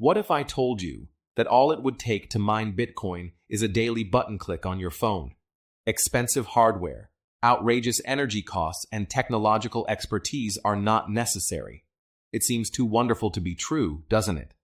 What if I told you that all it would take to mine Bitcoin is a daily button click on your phone? Expensive hardware, outrageous energy costs, and technological expertise are not necessary. It seems too wonderful to be true, doesn't it?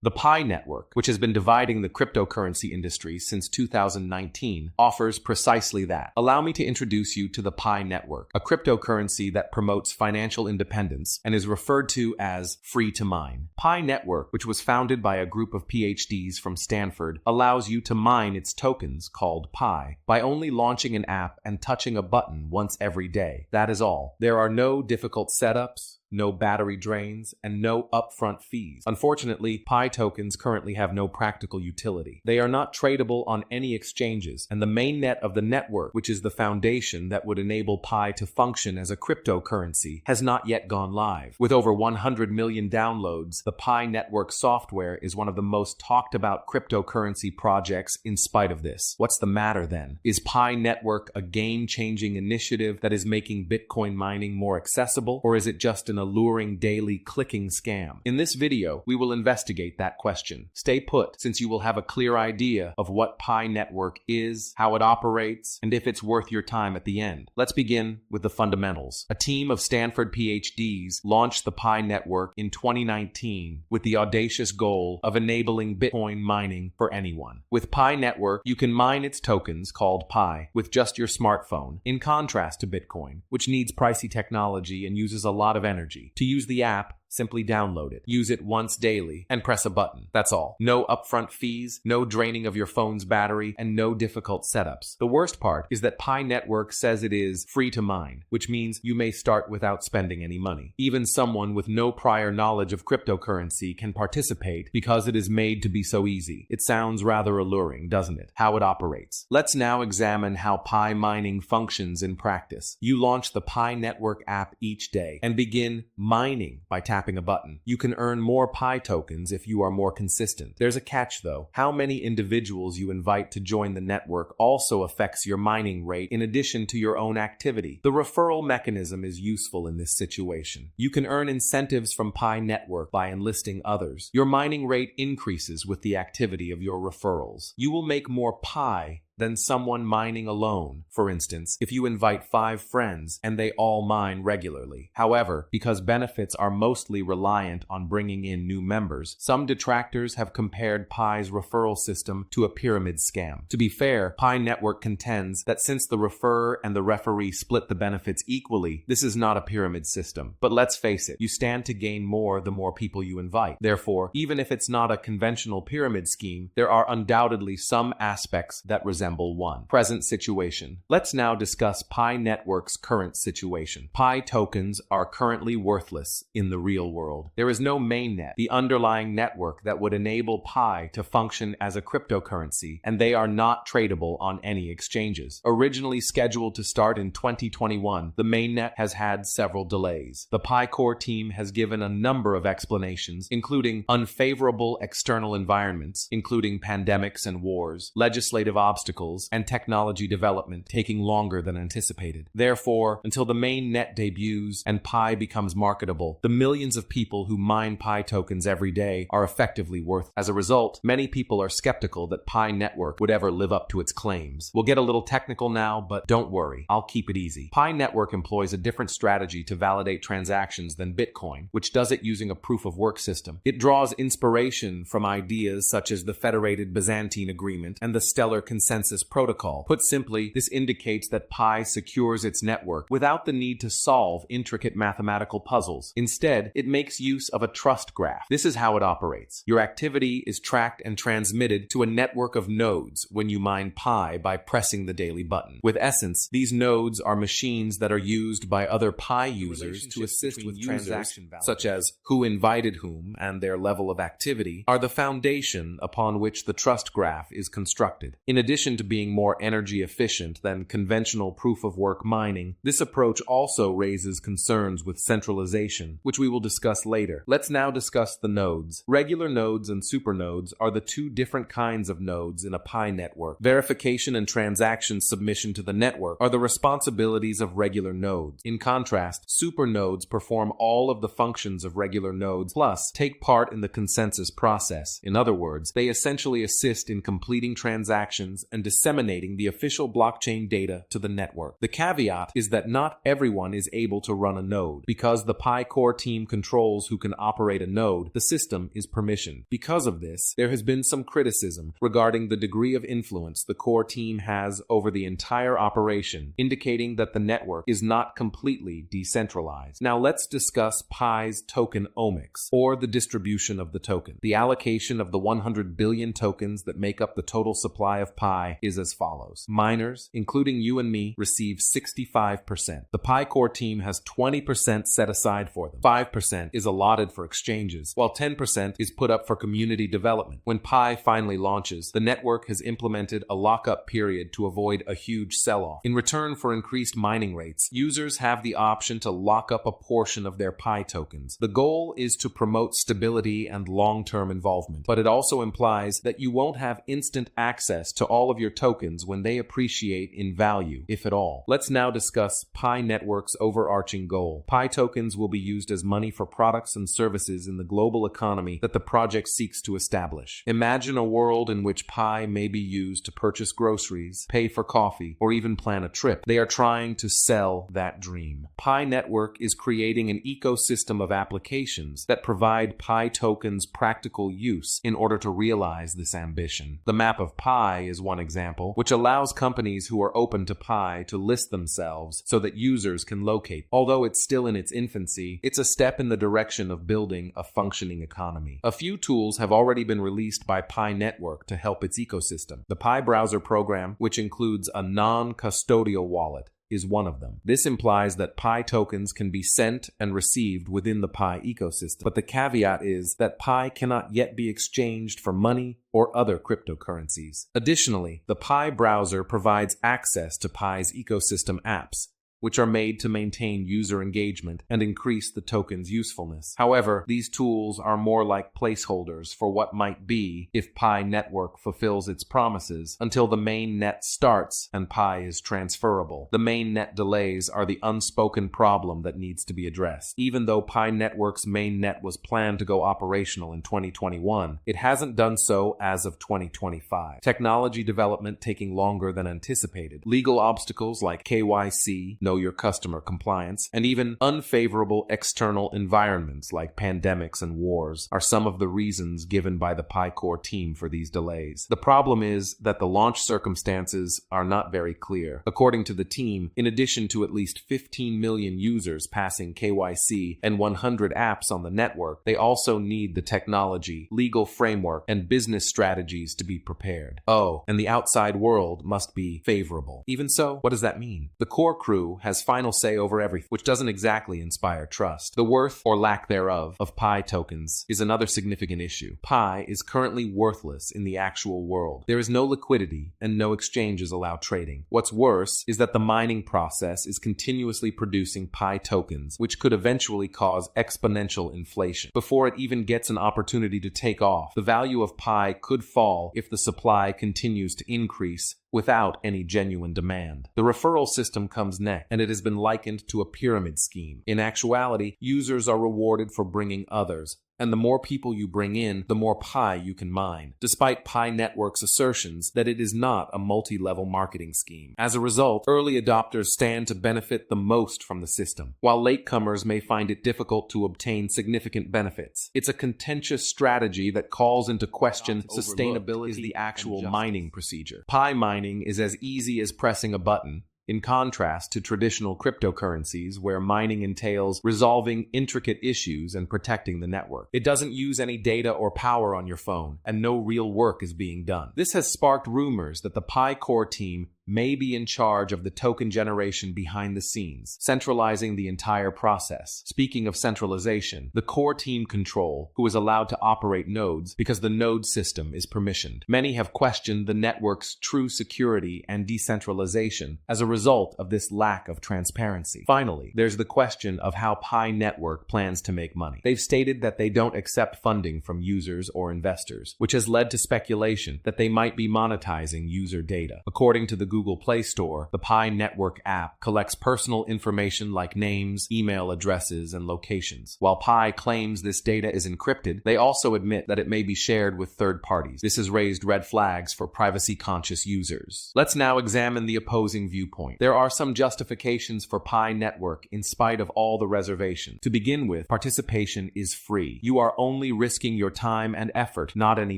The Pi network, which has been dividing the cryptocurrency industry since 2019, offers precisely that. Allow me to introduce you to the Pi network, a cryptocurrency that promotes financial independence and is referred to as free to mine. Pi network, which was founded by a group of PhDs from Stanford, allows you to mine its tokens, called Pi, by only launching an app and touching a button once every day. That is all. There are no difficult setups, no battery drains, and no upfront fees. Unfortunately, Pi tokens currently have no practical utility. They are not tradable on any exchanges, and the mainnet of the network, which is the foundation that would enable Pi to function as a cryptocurrency, has not yet gone live. With over 100 million downloads, the Pi network software is one of the most talked about cryptocurrency projects in spite of this. What's the matter then? Is Pi network a game-changing initiative that is making Bitcoin mining more accessible, or is it just an alluring daily clicking scam? In this video, we will investigate that question. Stay put, since you will have a clear idea of what Pi network is, how it operates, and if it's worth your time at the end. Let's begin with the fundamentals. A team of Stanford PhDs launched the Pi network in 2019 with the audacious goal of enabling Bitcoin mining for anyone. With Pi network, you can mine its tokens, called Pi, with just your smartphone, in contrast to Bitcoin, which needs pricey technology and uses a lot of energy. To use the app, simply download it, use it once daily, and press a button. That's all. No upfront fees, no draining of your phone's battery, and no difficult setups. The worst part is that Pi network says it is free to mine, which means you may start without spending any money. Even someone with no prior knowledge of cryptocurrency can participate because it is made to be so easy. It sounds rather alluring, doesn't it? How it operates. Let's now examine how Pi mining functions in practice. You launch the Pi network app each day and begin mining by tapping a button. You can earn more Pi tokens if you are more consistent. There's a catch though. How many individuals you invite to join the network also affects your mining rate in addition to your own activity. The referral mechanism is useful in this situation. You can earn incentives from Pi network by enlisting others. Your mining rate increases with the activity of your referrals. You will make more Pi than someone mining alone, for instance, if you invite 5 friends and they all mine regularly. However, because benefits are mostly reliant on bringing in new members, some detractors have compared Pi's referral system to a pyramid scam. To be fair, Pi network contends that since the referrer and the referee split the benefits equally, this is not a pyramid system. But let's face it, you stand to gain more the more people you invite. Therefore, even if it's not a conventional pyramid scheme, there are undoubtedly some aspects that resemble one. Present situation. Let's now discuss Pi network's current situation. Pi tokens are currently worthless in the real world. There is no mainnet, the underlying network that would enable Pi to function as a cryptocurrency, and they are not tradable on any exchanges. Originally scheduled to start in 2021, the mainnet has had several delays. The Pi core team has given a number of explanations, including unfavorable external environments, including pandemics and wars, legislative obstacles, and technology development taking longer than anticipated. Therefore, until the main net debuts and Pi becomes marketable, the millions of people who mine Pi tokens every day are effectively worth. As a result, many people are skeptical that Pi network would ever live up to its claims. We'll get a little technical now, but don't worry, I'll keep it easy. Pi network employs a different strategy to validate transactions than Bitcoin, which does it using a proof-of-work system. It draws inspiration from ideas such as the Federated Byzantine Agreement and the Stellar Consensus Protocol. Put simply, this indicates that Pi secures its network without the need to solve intricate mathematical puzzles. Instead, it makes use of a trust graph. This is how it operates. Your activity is tracked and transmitted to a network of nodes when you mine Pi by pressing the daily button. With essence, these nodes are machines that are used by other Pi users to assist with transaction validation, such as who invited whom and their level of activity, are the foundation upon which the trust graph is constructed. In addition addition to being more energy efficient than conventional proof-of-work mining, this approach also raises concerns with centralization, which we will discuss later. Let's now discuss the nodes. Regular nodes and supernodes are the two different kinds of nodes in a Pi network. Verification and transaction submission to the network are the responsibilities of regular nodes. In contrast, supernodes perform all of the functions of regular nodes, plus take part in the consensus process. In other words, they essentially assist in completing transactions and disseminating the official blockchain data to the network. The caveat is that not everyone is able to run a node. Because the Pi core team controls who can operate a node, the system is permissioned. Because of this, there has been some criticism regarding the degree of influence the core team has over the entire operation, indicating that the network is not completely decentralized. Now let's discuss Pi's tokenomics, or the distribution of the token. The allocation of the 100 billion tokens that make up the total supply of Pi is as follows. Miners, including you and me, receive 65%. The Pi core team has 20% set aside for them. 5% is allotted for exchanges, while 10% is put up for community development. When Pi finally launches, the network has implemented a lockup period to avoid a huge sell-off. In return for increased mining rates, users have the option to lock up a portion of their Pi tokens. The goal is to promote stability and long-term involvement, but it also implies that you won't have instant access to all of your tokens when they appreciate in value, if at all. Let's now discuss Pi Network's overarching goal. Pi tokens will be used as money for products and services in the global economy that the project seeks to establish. Imagine a world in which Pi may be used to purchase groceries, pay for coffee, or even plan a trip. They are trying to sell that dream. Pi Network is creating an ecosystem of applications that provide Pi tokens practical use in order to realize this ambition. The map of Pi is one example, which allows companies who are open to Pi to list themselves so that users can locate. Although it's still in its infancy, it's a step in the direction of building a functioning economy. A few tools have already been released by Pi Network to help its ecosystem. The Pi browser program, which includes a non-custodial wallet, is one of them. This implies that Pi tokens can be sent and received within the Pi ecosystem, but the caveat is that Pi cannot yet be exchanged for money or other cryptocurrencies. Additionally, the Pi browser provides access to Pi's ecosystem apps, which are made to maintain user engagement and increase the token's usefulness. However, these tools are more like placeholders for what might be if Pi Network fulfills its promises until the main net starts and Pi is transferable. The main net delays are the unspoken problem that needs to be addressed. Even though Pi Network's main net was planned to go operational in 2021, it hasn't done so as of 2025. Technology development taking longer than anticipated. Legal obstacles like KYC, Know Your Customer compliance, and even unfavorable external environments like pandemics and wars are some of the reasons given by the Pi core team for these delays. The problem is that the launch circumstances are not very clear. According to the team, in addition to at least 15 million users passing KYC and 100 apps on the network, they also need the technology, legal framework, and business strategies to be prepared. Oh, and the outside world must be favorable. Even so, what does that mean? The core crew has final say over everything, which doesn't exactly inspire trust. The worth, or lack thereof, of Pi tokens is another significant issue. Pi is currently worthless in the actual world. There is no liquidity, and no exchanges allow trading. What's worse is that the mining process is continuously producing Pi tokens, which could eventually cause exponential inflation. Before it even gets an opportunity to take off, the value of Pi could fall if the supply continues to increase without any genuine demand. The referral system comes next, and it has been likened to a pyramid scheme. In actuality, users are rewarded for bringing others, and the more people you bring in, the more Pi you can mine, despite Pi Network's assertions that it is not a multi-level marketing scheme. As a result, early adopters stand to benefit the most from the system, while latecomers may find it difficult to obtain significant benefits. It's a contentious strategy that calls into question sustainability is the actual mining procedure. Pi mining is as easy as pressing a button, in contrast to traditional cryptocurrencies where mining entails resolving intricate issues and protecting the network. It doesn't use any data or power on your phone, and no real work is being done. This has sparked rumors that the Pi core team may be in charge of the token generation behind the scenes, centralizing the entire process. Speaking of centralization, the core team control, who is allowed to operate nodes because the node system is permissioned. Many have questioned the network's true security and decentralization as a result of this lack of transparency. Finally, there's the question of how Pi Network plans to make money. They've stated that they don't accept funding from users or investors, which has led to speculation that they might be monetizing user data. According to the Google Play Store, the Pi Network app collects personal information like names, email addresses, and locations. While Pi claims this data is encrypted, they also admit that it may be shared with third parties. This has raised red flags for privacy-conscious users. Let's now examine the opposing viewpoint. There are some justifications for Pi Network in spite of all the reservations. To begin with, participation is free. You are only risking your time and effort, not any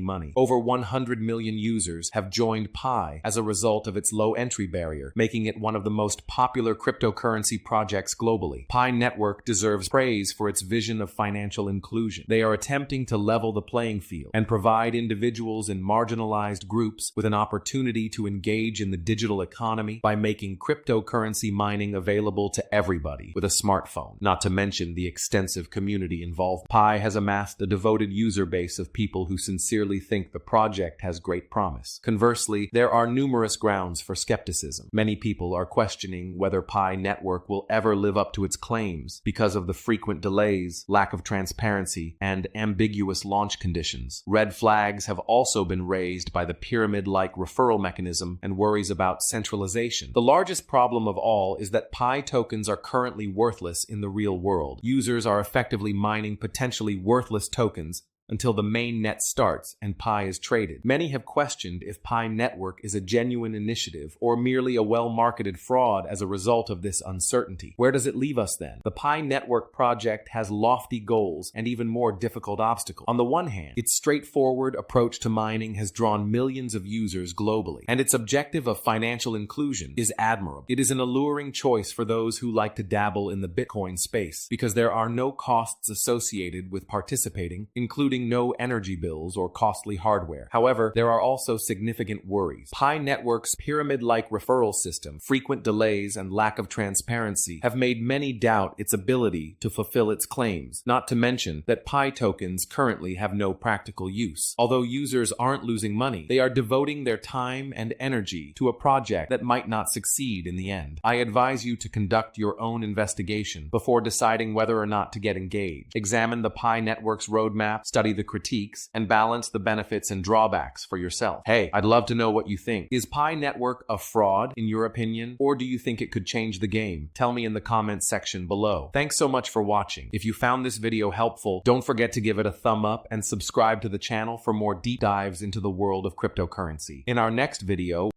money. Over 100 million users have joined Pi as a result of its low entry barrier, making it one of the most popular cryptocurrency projects globally. Pi Network deserves praise for its vision of financial inclusion. They are attempting to level the playing field and provide individuals in marginalized groups with an opportunity to engage in the digital economy by making cryptocurrency mining available to everybody with a smartphone. Not to mention the extensive community involved. Pi has amassed a devoted user base of people who sincerely think the project has great promise. Conversely, there are numerous grounds for skepticism. Many people are questioning whether Pi Network will ever live up to its claims because of the frequent delays, lack of transparency, and ambiguous launch conditions. Red flags have also been raised by the pyramid-like referral mechanism and worries about centralization. The largest problem of all is that Pi tokens are currently worthless in the real world. Users are effectively mining potentially worthless tokens until the mainnet starts and Pi is traded. Many have questioned if Pi Network is a genuine initiative or merely a well-marketed fraud as a result of this uncertainty. Where does it leave us then? The Pi Network project has lofty goals and even more difficult obstacles. On the one hand, its straightforward approach to mining has drawn millions of users globally, and its objective of financial inclusion is admirable. It is an alluring choice for those who like to dabble in the Bitcoin space because there are no costs associated with participating, including no energy bills or costly hardware. However, there are also significant worries. Pi Network's pyramid-like referral system, frequent delays, and lack of transparency have made many doubt its ability to fulfill its claims, not to mention that Pi tokens currently have no practical use. Although users aren't losing money, they are devoting their time and energy to a project that might not succeed in the end. I advise you to conduct your own investigation before deciding whether or not to get engaged. Examine the Pi Network's roadmap, study the critiques, and balance the benefits and drawbacks for yourself. Hey, I'd love to know what you think. Is Pi Network a fraud, in your opinion, or do you think it could change the game? Tell me in the comments section below. Thanks so much for watching. If you found this video helpful, don't forget to give it a thumb up and subscribe to the channel for more deep dives into the world of cryptocurrency. In our next video,